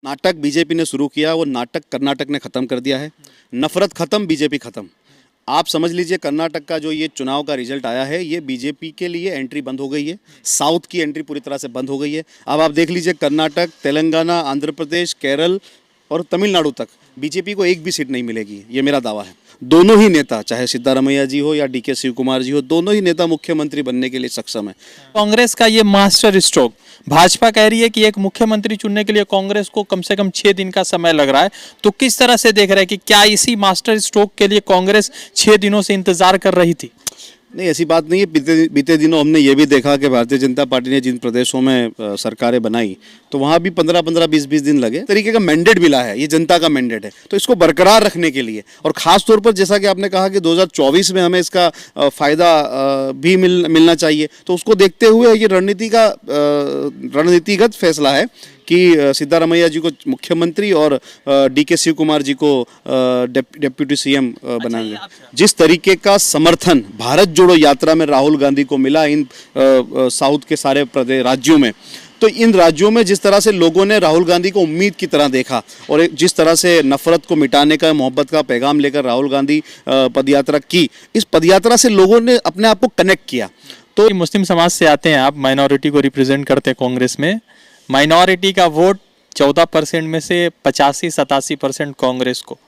नाटक बीजेपी ने शुरू किया, वो नाटक कर्नाटक ने ख़त्म कर दिया है। नफरत ख़त्म, बीजेपी ख़त्म। आप समझ लीजिए कर्नाटक का जो ये चुनाव का रिजल्ट आया है, ये बीजेपी के लिए एंट्री बंद हो गई है। साउथ की एंट्री पूरी तरह से बंद हो गई है। अब आप देख लीजिए कर्नाटक, तेलंगाना, आंध्र प्रदेश, केरल और तमिलनाडु तक बीजेपी को एक भी सीट नहीं मिलेगी, ये मेरा दावा है। दोनों ही नेता, चाहे सिद्धारमैया जी हो या डीके शिव कुमार जी हो, दोनों ही नेता मुख्यमंत्री बनने के लिए सक्षम है। कांग्रेस का ये मास्टर स्ट्रोक, भाजपा कह रही है कि एक मुख्यमंत्री चुनने के लिए कांग्रेस को कम से कम 6 दिन का समय लग रहा है। तो किस तरह से देख रहे हैं कि क्या इसी मास्टर स्ट्रोक के लिए कांग्रेस 6 दिनों से इंतजार कर रही थी? नहीं, ऐसी बात नहीं है। बीते दिनों हमने ये भी देखा कि भारतीय जनता पार्टी ने जिन प्रदेशों में सरकारें बनाई, तो वहाँ भी 15-15, 20-20 दिन लगे। तरीके का मैंडेट मिला है, ये जनता का मैंडेट है, तो इसको बरकरार रखने के लिए और ख़ास तौर पर जैसा कि आपने कहा कि 2024 में हमें इसका फ़ायदा भी मिलना चाहिए, तो उसको देखते हुए ये रणनीतिगत फैसला है कि सिद्धारमैया जी को मुख्यमंत्री और डीके शिव कुमार जी को डेप्यूटी सीएम बनाएंगे। जिस तरीके का समर्थन भारत जोड़ो यात्रा में राहुल गांधी को मिला इन साउथ के सारे प्रदेश राज्यों में, तो इन राज्यों में जिस तरह से लोगों ने राहुल गांधी को उम्मीद की तरह देखा और जिस तरह से नफरत को मिटाने का, मोहब्बत का पैगाम लेकर राहुल गांधी पदयात्रा की, इस पदयात्रा से लोगों ने अपने आप को कनेक्ट किया। तो मुस्लिम समाज से आते हैं आप, माइनॉरिटी को रिप्रेजेंट करते हैं कांग्रेस में। माइनॉरिटी का वोट 14% में से 85-87% कांग्रेस को।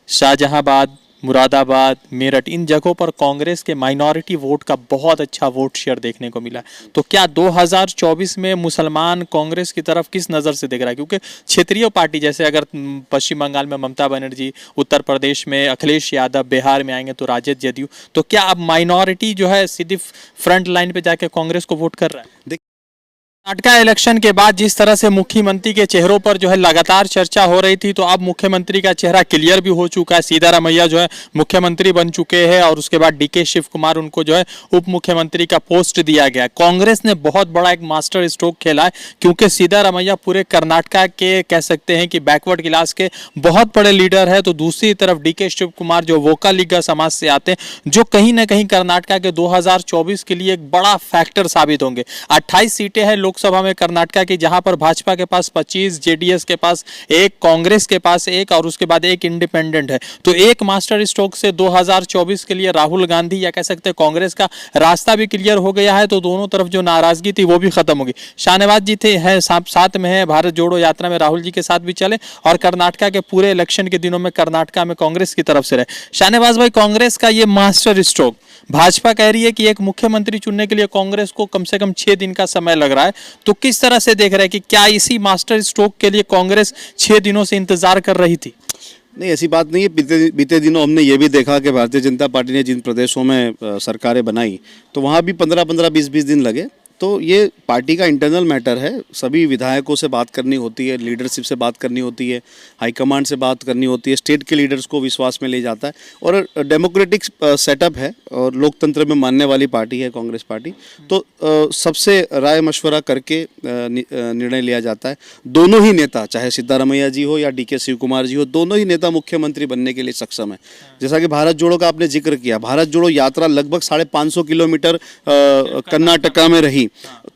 शाहजहांबाद, मुरादाबाद, मेरठ, इन जगहों पर कांग्रेस के माइनॉरिटी वोट का बहुत अच्छा वोट शेयर देखने को मिला। तो क्या 2024 में मुसलमान कांग्रेस की तरफ किस नज़र से देख रहा है? क्योंकि क्षेत्रीय पार्टी जैसे अगर पश्चिम बंगाल में ममता बनर्जी, उत्तर प्रदेश में अखिलेश यादव, बिहार में आएंगे तो राजद जदयू, तो क्या अब माइनॉरिटी जो है सीधी फ्रंट लाइन पे जाके कांग्रेस को वोट कर रहा है? कर्नाटक इलेक्शन के बाद जिस तरह से मुख्यमंत्री के चेहरों पर जो है लगातार चर्चा हो रही थी, तो अब मुख्यमंत्री का चेहरा क्लियर भी हो चुका है। सिद्धारमैया जो है मुख्यमंत्री बन चुके हैं और उसके बाद डीके शिव कुमार, उनको जो है उप मुख्यमंत्री का पोस्ट दिया गया। कांग्रेस ने बहुत बड़ा एक मास्टर स्ट्रोक खेला है, क्योंकि सिद्धारमैया पूरे कर्नाटक के कह सकते हैं कि बैकवर्ड क्लास के बहुत बड़े लीडर है। तो दूसरी तरफ डीके शिव कुमार जो वोकल लीगा समाज से आते हैं, जो कहीं ना कहीं कर्नाटक के 2024 के लिए एक बड़ा फैक्टर साबित होंगे। 28 सीटें हैं लोकसभा में कर्नाटक की, जहां पर भाजपा के पास 25, जेडीएस के पास 1, कांग्रेस के पास 1 और उसके बाद 1 इंडिपेंडेंट है। तो एक मास्टर स्ट्रोक से 2024 के लिए राहुल गांधी या कह सकते हैं कांग्रेस का रास्ता भी क्लियर हो गया है। तो दोनों तरफ जो नाराजगी थी वो भी खत्म होगी। शाहनवाज जी थे हैं साथ में है, भारत जोड़ो यात्रा में राहुल जी के साथ भी चले और कर्नाटक के पूरे इलेक्शन के दिनों में कर्नाटक में कांग्रेस की तरफ से रहे। शाहनवाज भाई, कांग्रेस का ये मास्टर स्ट्रोक, भाजपा कह रही है कि एक मुख्यमंत्री चुनने के लिए कांग्रेस को कम से कम 6 दिन का समय लग रहा है। तो किस तरह से देख रहे हैं कि क्या इसी मास्टर स्ट्रोक के लिए कांग्रेस 6 दिनों से इंतजार कर रही थी? नहीं, ऐसी बात नहीं है। बीते दिनों हमने ये भी देखा कि भारतीय जनता पार्टी ने जिन प्रदेशों में सरकारें बनाई, तो वहाँ भी 15-15, 20-20 दिन लगे। तो ये पार्टी का इंटरनल मैटर है। सभी विधायकों से बात करनी होती है, लीडरशिप से बात करनी होती है, हाईकमांड से बात करनी होती है, स्टेट के लीडर्स को विश्वास में ले जाता है और डेमोक्रेटिक सेटअप है और लोकतंत्र में मानने वाली पार्टी है कांग्रेस पार्टी। तो सबसे राय मशवरा करके निर्णय लिया जाता है। दोनों ही नेता, चाहे सिद्धारमैया जी हो या डीके शिव कुमार जी हो, दोनों ही नेता मुख्यमंत्री बनने के लिए सक्षम है। जैसा कि भारत जोड़ो का आपने जिक्र किया, भारत जोड़ो यात्रा लगभग 550 किलोमीटर कर्नाटक में रही।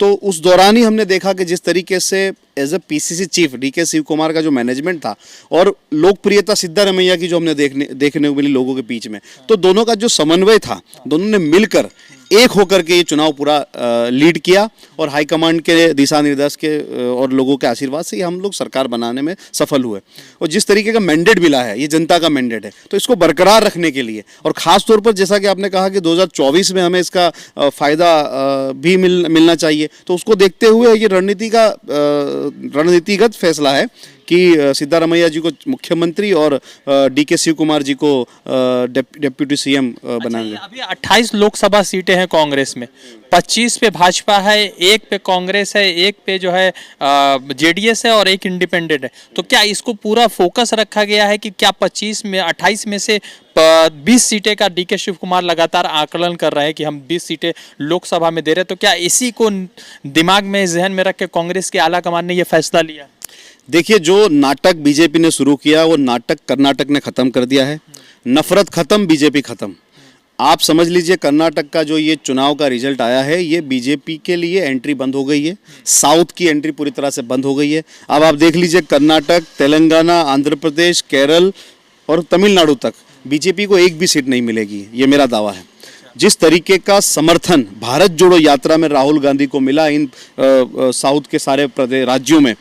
तो उस दौरान ही हमने देखा कि जिस तरीके से as a PCC chief DK Shivakumar का जो मैनेजमेंट था और लोकप्रियता सिद्धारमैया की जो हमने देखने को मिली लोगों के बीच में, तो दोनों का जो समन्वय था, दोनों ने मिलकर एक होकर के ये चुनाव पूरा लीड किया और हाईकमांड के दिशा निर्देश के और लोगों के आशीर्वाद से हम लोग सरकार बनाने में सफल हुए। और जिस तरीके का मैंडेट मिला है, ये जनता का मैंडेट है, तो इसको बरकरार रखने के लिए और ख़ास तौर पर जैसा कि आपने कहा कि 2024 में हमें इसका फ़ायदा भी मिलना चाहिए, तो उसको देखते हुए ये रणनीतिगत फैसला है कि सिद्धारमैया जी को मुख्यमंत्री और डीके शिव कुमार जी को डेप्यूटी सीएम बनाएंगे। अभी 28 लोकसभा सीटें हैं कांग्रेस में, 25 पे भाजपा है, 1 पे कांग्रेस है, 1 पे जो है जेडीएस है और 1 इंडिपेंडेंट है। तो क्या इसको पूरा फोकस रखा गया है कि क्या 28 में से 20 सीटें का डीके शिव कुमार लगातार आकलन कर रहे हैं कि हम 20 सीटें लोकसभा में दे रहे हैं? तो क्या इसी को दिमाग में, जहन में रख के कांग्रेस के आला कमान ने यह फैसला लिया? देखिए, जो नाटक बीजेपी ने शुरू किया, वो नाटक कर्नाटक ने ख़त्म कर दिया है। नफरत ख़त्म, बीजेपी ख़त्म। आप समझ लीजिए कर्नाटक का जो ये चुनाव का रिजल्ट आया है, ये बीजेपी के लिए एंट्री बंद हो गई है। साउथ की एंट्री पूरी तरह से बंद हो गई है। अब आप देख लीजिए कर्नाटक, तेलंगाना, आंध्र प्रदेश, केरल और तमिलनाडु तक बीजेपी को एक भी सीट नहीं मिलेगी, ये मेरा दावा है। जिस तरीके का समर्थन भारत जोड़ो यात्रा में राहुल गांधी को मिला इन साउथ के सारे प्रदेश राज्यों में,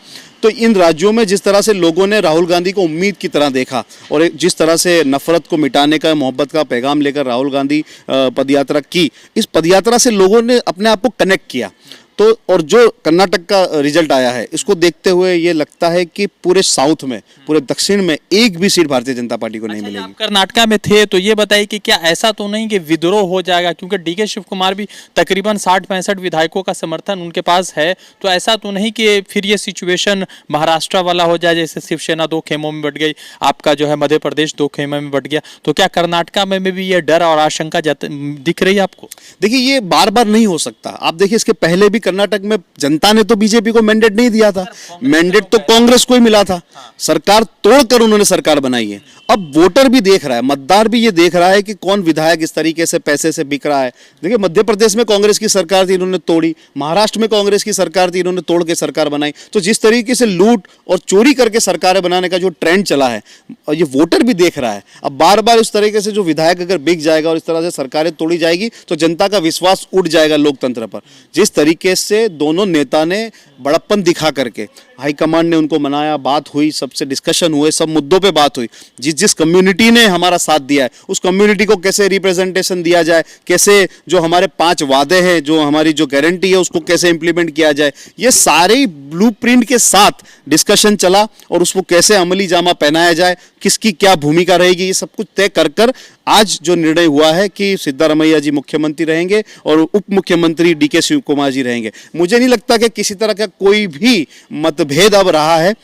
तो इन राज्यों में जिस तरह से लोगों ने राहुल गांधी को उम्मीद की तरह देखा और जिस तरह से नफरत को मिटाने का, मोहब्बत का पैगाम लेकर राहुल गांधी पदयात्रा की, इस पदयात्रा से लोगों ने अपने आप को कनेक्ट किया। तो और जो कर्नाटक का रिजल्ट आया है, इसको देखते हुए ये लगता है कि पूरे साउथ में, पूरे दक्षिण में एक भी सीट भारतीय जनता पार्टी को नहीं अच्छा, मिलेगी। आप कर्नाटका में थे तो ये बताइए कि क्या ऐसा तो नहीं कि विद्रोह हो जाएगा, क्योंकि डीके शिव कुमार भी तकरीबन 60-65 विधायकों का समर्थन उनके पास है, तो ऐसा तो नहीं कि फिर ये सिचुएशन महाराष्ट्र वाला हो जाए, जैसे शिवसेना 2 खेमों में बट गई, आपका जो है मध्य प्रदेश 2 खेमों में बट गया, तो क्या कर्नाटका में भी ये डर और आशंका दिख रही है आपको? देखिए, ये बार बार नहीं हो सकता। आप देखिए, इसके पहले भी कर्नाटक में जनता ने तो बीजेपी को मैंडेट नहीं दिया था, मैंडेट तो कांग्रेस को ही मिला था। सरकार तोड़कर उन्होंने सरकार बनाई है। अब वोटर भी देख रहा है, मतदार भी ये देख रहा है कि कौन विधायक इस तरीके से पैसे से बिक रहा है। देखिए, मध्य प्रदेश में कांग्रेस की सरकार थी, इन्होंने तोड़ी। महाराष्ट्र में कांग्रेस की सरकार थी, इन्होंने तोड़ के सरकार बनाई। तो जिस तरीके से लूट और चोरी करके सरकारें बनाने का जो ट्रेंड चला है, और ये वोटर भी देख रहा है। अब बार बार इस तरीके से जो विधायक अगर बिक जाएगा और इस तरह से सरकारें तोड़ी जाएगी, तो जनता का विश्वास उठ जाएगा लोकतंत्र पर। जिस तरीके से दोनों नेता ने बड़प्पन दिखा करके, हाईकमांड ने उनको मनाया, बात हुई, सबसे डिस्कशन हुए, सब मुद्दों पे बात हुई। जिस जिस कम्युनिटी ने हमारा साथ दिया है, उस कम्युनिटी को कैसे रिप्रेजेंटेशन दिया जाए, कैसे जो हमारे 5 वादे हैं, जो हमारी जो गारंटी है, उसको कैसे इंप्लीमेंट किया जाए, ये सारे ब्लूप्रिंट के साथ डिस्कशन चला और उसको कैसे अमली जामा पहनाया जाए, किसकी क्या भूमिका रहेगी, ये सब कुछ तय कर आज जो निर्णय हुआ है कि सिद्धारमैया जी मुख्यमंत्री रहेंगे और उप मुख्यमंत्री डीके शिव कुमार जी रहेंगे। मुझे नहीं लगता कि किसी तरह का कोई भी मतभेद अब रहा है।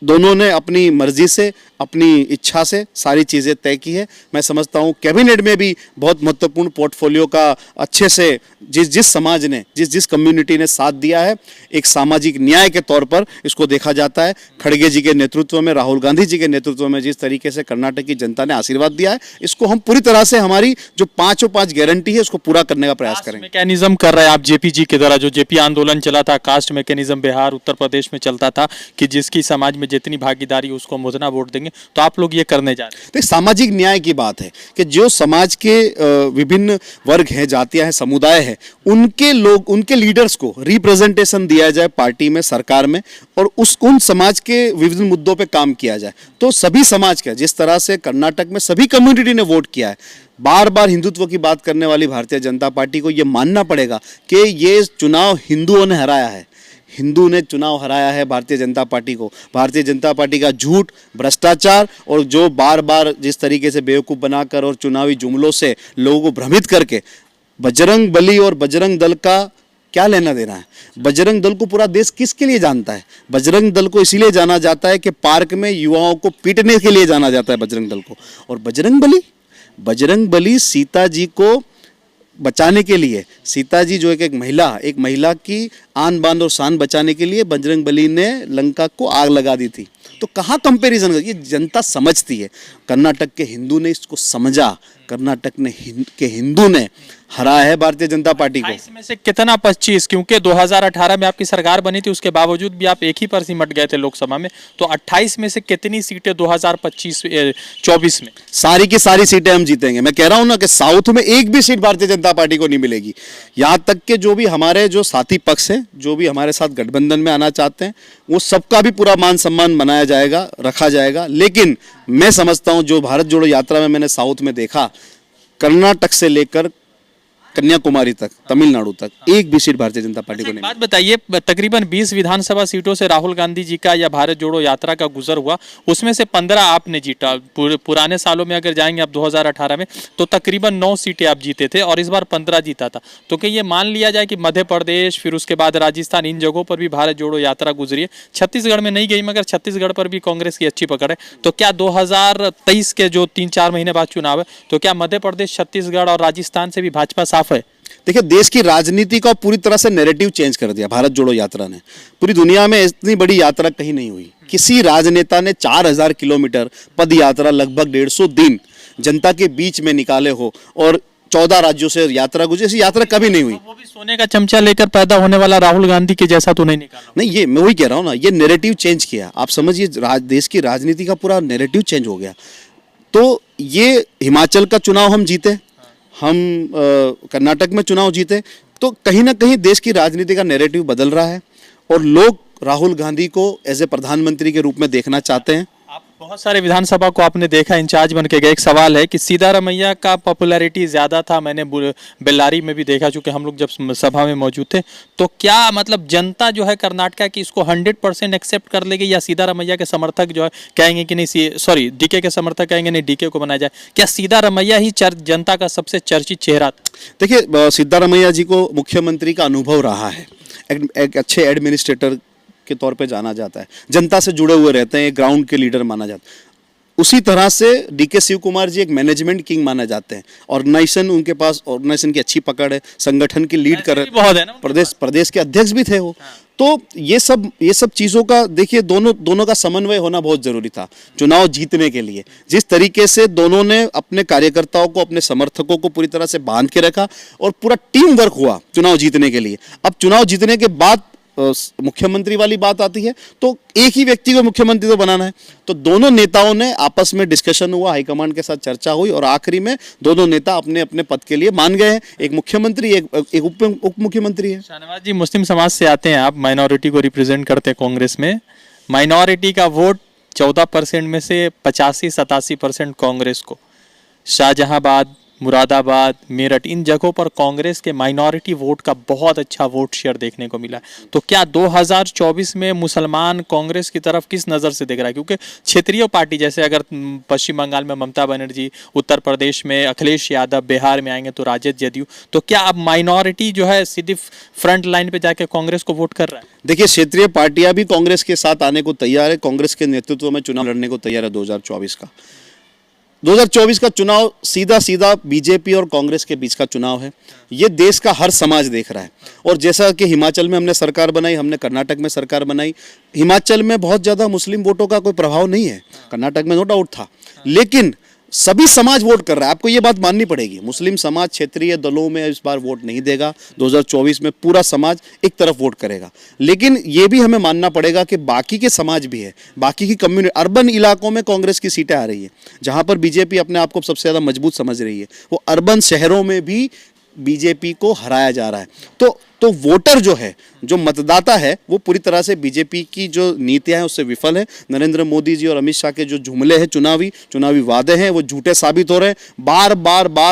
दोनों ने अपनी मर्जी से, अपनी इच्छा से सारी चीज़ें तय की है। मैं समझता हूँ कैबिनेट में भी बहुत महत्वपूर्ण पोर्टफोलियो का अच्छे से जिस समाज ने, जिस कम्युनिटी ने साथ दिया है, एक सामाजिक न्याय के तौर पर इसको देखा जाता है। खड़गे जी के नेतृत्व में, राहुल गांधी जी के नेतृत्व में जिस तरीके से कर्नाटक की जनता ने आशीर्वाद दिया है, इसको हम पूरी तरह से हमारी जो 5 गारंटी है उसको पूरा करने का प्रयास करेंगे। मैकेनिज्म कर रहे हैं आप जेपी जी की तरह, जो जेपी आंदोलन चला था, कास्ट मैकेनिज्म बिहार उत्तर प्रदेश में चलता था कि जिसकी समाज में जितनी भागीदारी उसको हम उतना वोट देंगे, तो आप लोग ये करने जा रहे हैं। तो सामाजिक न्याय की बात है कि जो समाज के विभिन्न वर्ग हैं, जातियां हैं, समुदाय हैं, उनके लोग, उनके लीडर्स को रिप्रेजेंटेशन दिया जाए पार्टी में, सरकार में, और उन समाज के विभिन्न मुद्दों पे काम किया जाए। तो सभी समाज का, जिस तरह से कर्नाटक में सभी कम्युनिटी ने वोट किया है, बार बार हिंदुत्व की बात करने वाली भारतीय जनता पार्टी को यह मानना पड़ेगा कि ये चुनाव हिंदुओं ने हराया है। हिंदू ने चुनाव हराया है भारतीय जनता पार्टी को। भारतीय जनता पार्टी का झूठ, भ्रष्टाचार और जो बार बार जिस तरीके से बेवकूफ़ बनाकर और चुनावी जुमलों से लोगों को भ्रमित करके, बजरंग बली और बजरंग दल का क्या लेना देना है? बजरंग दल को पूरा देश किसके लिए जानता है? बजरंग दल को इसीलिए जाना जाता है कि पार्क में युवाओं को पीटने के लिए जाना जाता है बजरंग दल को। और बजरंग बली सीता जी को बचाने के लिए, सीता जी जो एक महिला की आन बान और शान बचाने के लिए बजरंग बली ने लंका को आग लगा दी थी। तो कहाँ कंपैरिजन? ये जनता समझती है। कर्नाटक के हिंदू ने इसको समझा, कर्नाटक के हिंदू ने हराया है भारतीय जनता पार्टी को। इसमें से कितना 25? क्योंकि 2018 में आपकी सरकार बनी थी, उसके बावजूद भी आप एक ही पर सिमट गए थे लोकसभा में, तो 28 में से कितनी सीटें 2024 में? सारी की सारी सीटें हम जीतेंगे। मैं कह रहा हूं ना कि साउथ में एक भी सीट भारतीय जनता पार्टी को नहीं मिलेगी। यहां तक कि जो भी हमारे जो साथी पक्ष हैं, जो भी हमारे साथ गठबंधन में आना चाहते हैं, वो सबका भी पूरा मान सम्मान बनाया जाएगा, रखा जाएगा। लेकिन मैं समझता हूं जो भारत जोड़ो यात्रा में मैंने साउथ में देखा, कर्नाटक से लेकर कन्याकुमारी तक, तमिलनाडु तक, एक भी सीट भारतीय जनता पार्टी को नहीं। बात बताइए, तकरीबन 20 विधानसभा सीटों से राहुल गांधी जी का या भारत जोड़ो यात्रा का गुजर हुआ, उसमें से 15 आपने जीता। पुराने सालों में अगर जाएंगे आप 2018 में, तो तकरीबन 9 सीटें आप जीते थे और इस बार 15 जीता था। तो क्या ये मान लिया जाए कि मध्य प्रदेश, फिर उसके बाद राजस्थान, इन जगहों पर भी भारत जोड़ो यात्रा गुजरी है? छत्तीसगढ़ में नहीं गई, मगर छत्तीसगढ़ पर भी कांग्रेस की अच्छी पकड़ है। तो क्या 2023 के जो 3-4 महीने बाद चुनाव है, तो क्या मध्य प्रदेश, छत्तीसगढ़ और राजस्थान से भी भाजपा साफ है? देखिए, देश की राजनीति का पूरी तरह से नैरेटिव चेंज कर दिया भारत जोड़ो यात्रा ने। पूरी दुनिया में इतनी बड़ी यात्रा कहीं नहीं हुई। किसी राजनेता ने 4000 किलोमीटर पद यात्रा, लगभग 150 दिन जनता के बीच में निकाले हो और 14 राज्यों से यात्रा गुजरी, ऐसी यात्रा कभी नहीं हुई। वो भी सोने का चमचा लेकर पैदा होने वाला राहुल गांधी के जैसा तो नहीं निकाला। नहीं, ये मैं वही कह रहा हूँ ना, ये नैरेटिव चेंज किया। आप समझिए देश की राजनीति का पूरा नैरेटिव चेंज हो गया। तो ये हिमाचल का चुनाव हम जीते, हम कर्नाटक में चुनाव जीते, तो कहीं ना कहीं देश की राजनीति का नैरेटिव बदल रहा है और लोग राहुल गांधी को एज ए प्रधानमंत्री के रूप में देखना चाहते हैं। आप बहुत सारे विधानसभा को आपने देखा, इंचार्ज बन के गए। एक सवाल है कि सीतारमैया का पॉपुलैरिटी ज्यादा था, मैंने बेल्लारी में भी देखा, चूंकि हम लोग जब सभा में मौजूद थे। तो क्या मतलब जनता जो है कर्नाटका की इसको 100% एक्सेप्ट कर लेगी, या सीतारमैया के समर्थक जो है कहेंगे कि नहीं, सॉरी डीके के समर्थक कहेंगे नहीं डीके को बनाया जाए? क्या सीतारमैया ही जनता का सबसे चर्चित चेहरा था? देखिए, सिद्धारमैया जी को मुख्यमंत्री का अनुभव रहा है, एक अच्छे एडमिनिस्ट्रेटर के तौर पे जाना जाता है, जनता से जुड़े हुए रहते हैं, ग्राउंड के लीडर माना जाता है। उसी तरह से डीके शिव कुमार जी एक मैनेजमेंट किंग माने जाते हैं। ऑर्गेनाइजेशन, उनके पास ऑर्गेनाइजेशन की अच्छी पकड़ है, संगठन की लीड कर बहुत है ना, प्रदेश के अध्यक्ष भी थे वो। तो ये सब चीज़ों का देखिए, दोनों का समन्वय होना बहुत जरूरी था चुनाव जीतने के लिए। जिस तरीके से दोनों ने अपने कार्यकर्ताओं को, अपने समर्थकों को पूरी तरह से बांध के रखा और पूरा टीम वर्क हुआ चुनाव जीतने के लिए। अब चुनाव जीतने के बाद मुख्यमंत्री वाली बात आती है, तो एक ही व्यक्ति को मुख्यमंत्री तो बनाना है। तो दोनों नेताओं ने आपस में डिस्कशन हुआ, हाईकमांड के साथ चर्चा हुई और आखिरी में दोनों नेता अपने अपने पद के लिए मान गए हैं। एक मुख्यमंत्री, एक उप मुख्यमंत्री है। शाहनवाज जी, मुस्लिम समाज से आते हैं आप, माइनॉरिटी को रिप्रेजेंट करते हैं कांग्रेस में। माइनॉरिटी का वोट 14% में से 85-87% कांग्रेस को। शाहजहांबाद, मुरादाबाद, मेरठ, इन जगहों पर कांग्रेस के माइनॉरिटी वोट का बहुत अच्छा वोट शेयर देखने को मिला। तो क्या 2024 में मुसलमान कांग्रेस की तरफ किस नज़र से देख रहा है? क्योंकि क्षेत्रीय पार्टी, जैसे अगर पश्चिम बंगाल में ममता बनर्जी, उत्तर प्रदेश में अखिलेश यादव, बिहार में आएंगे तो राजद, जदयू, तो क्या अब माइनॉरिटी जो है सीधी फ्रंट लाइन पे जाके कांग्रेस को वोट कर रहा है? देखिए, क्षेत्रीय पार्टियां भी कांग्रेस के साथ आने को तैयार है, कांग्रेस के नेतृत्व में चुनाव लड़ने को तैयार है। 2024 का चुनाव सीधा बीजेपी और कांग्रेस के बीच का चुनाव है। ये देश का हर समाज देख रहा है। और जैसा कि हिमाचल में हमने सरकार बनाई, हमने कर्नाटक में सरकार बनाई। हिमाचल में बहुत ज़्यादा मुस्लिम वोटों का कोई प्रभाव नहीं है, कर्नाटक में नो डाउट था, लेकिन सभी समाज वोट कर रहा है। आपको ये बात माननी पड़ेगी, मुस्लिम समाज क्षेत्रीय दलों में इस बार वोट नहीं देगा। 2024 में पूरा समाज एक तरफ वोट करेगा। लेकिन ये भी हमें मानना पड़ेगा कि बाकी के समाज भी है, बाकी की कम्युनिटी, अर्बन इलाकों में कांग्रेस की सीटें आ रही है, जहां पर बीजेपी अपने आप को सबसे ज़्यादा मजबूत समझ रही है। वो अर्बन शहरों में भी बीजेपी को हराया जा रहा है। तो वोटर जो है, जो मतदाता है, वो पूरी तरह से बीजेपी की जो नीतियां हैं उससे विफल है। नरेंद्र मोदी जी और अमित शाह के जो जुमले हैं, चुनावी वादे हैं, वो झूठे साबित हो रहे हैं। बार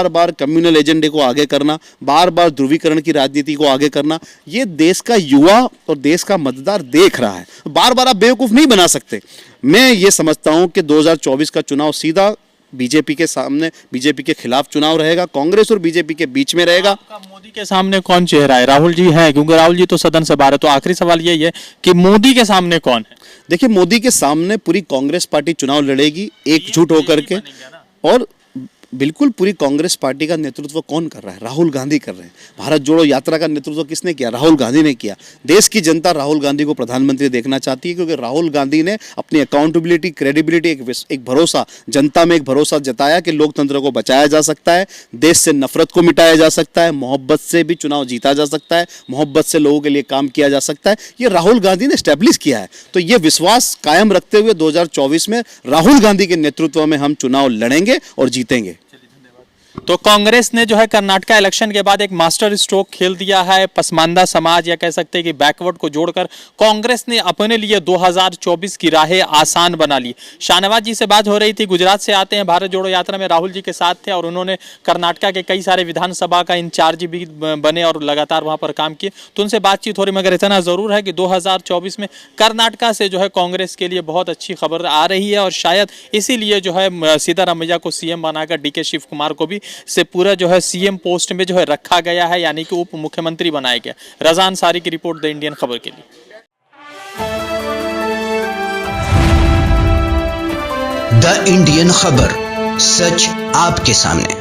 बार कम्युनल एजेंडे को आगे करना, बार ध्रुवीकरण की राजनीति को आगे करना, ये देश का युवा और देश का मतदार देख रहा है। बार आप बेवकूफ़ नहीं बना सकते। मैं ये समझता हूँ कि 2024 का चुनाव सीधा बीजेपी के सामने, बीजेपी के खिलाफ चुनाव रहेगा, कांग्रेस और बीजेपी के बीच में रहेगा। मोदी के सामने कौन चेहरा है? राहुल जी हैं, क्योंकि राहुल जी तो सदन से बाहर है। तो आखिरी सवाल यही है कि मोदी के सामने कौन है? देखिए, मोदी के सामने पूरी कांग्रेस पार्टी चुनाव लड़ेगी एकजुट होकर के। और बिल्कुल पूरी कांग्रेस पार्टी का नेतृत्व कौन कर रहा है? राहुल गांधी कर रहे हैं। भारत जोड़ो यात्रा का नेतृत्व किसने किया? राहुल गांधी ने किया। देश की जनता राहुल गांधी को प्रधानमंत्री देखना चाहती है, क्योंकि राहुल गांधी ने अपनी अकाउंटेबिलिटी, क्रेडिबिलिटी, एक भरोसा, जनता में एक भरोसा जताया कि लोकतंत्र को बचाया जा सकता है, देश से नफरत को मिटाया जा सकता है, मोहब्बत से भी चुनाव जीता जा सकता है, मोहब्बत से लोगों के लिए काम किया जा सकता है। ये राहुल गांधी ने स्टैब्लिश किया है। तो ये विश्वास कायम रखते हुए 2024 में राहुल गांधी के नेतृत्व में हम चुनाव लड़ेंगे और जीतेंगे। तो कांग्रेस ने जो है कर्नाटका इलेक्शन के बाद एक मास्टर स्ट्रोक खेल दिया है। पसमानदा समाज, या कह सकते हैं कि बैकवर्ड को जोड़कर कांग्रेस ने अपने लिए 2024 की राहें आसान बना ली। शाहनवाज जी से बात हो रही थी, गुजरात से आते हैं, भारत जोड़ो यात्रा में राहुल जी के साथ थे और उन्होंने कर्नाटका के कई सारे विधानसभा का इंचार्ज भी बने और लगातार वहां पर काम किए। तो उनसे बातचीत हो रही, मगर इतना जरूर है कि 2024 में कर्नाटका से जो है कांग्रेस के लिए बहुत अच्छी खबर आ रही है। और शायद इसीलिए जो है सिद्धारमैया को सीएम बनाकर डीके शिव कुमार को भी से पूरा जो है सीएम पोस्ट में जो है रखा गया है, यानी कि उप मुख्यमंत्री बनाया गया। रज़ा अंसारी की रिपोर्ट, द इंडियन खबर के लिए। द इंडियन खबर, सच आपके सामने।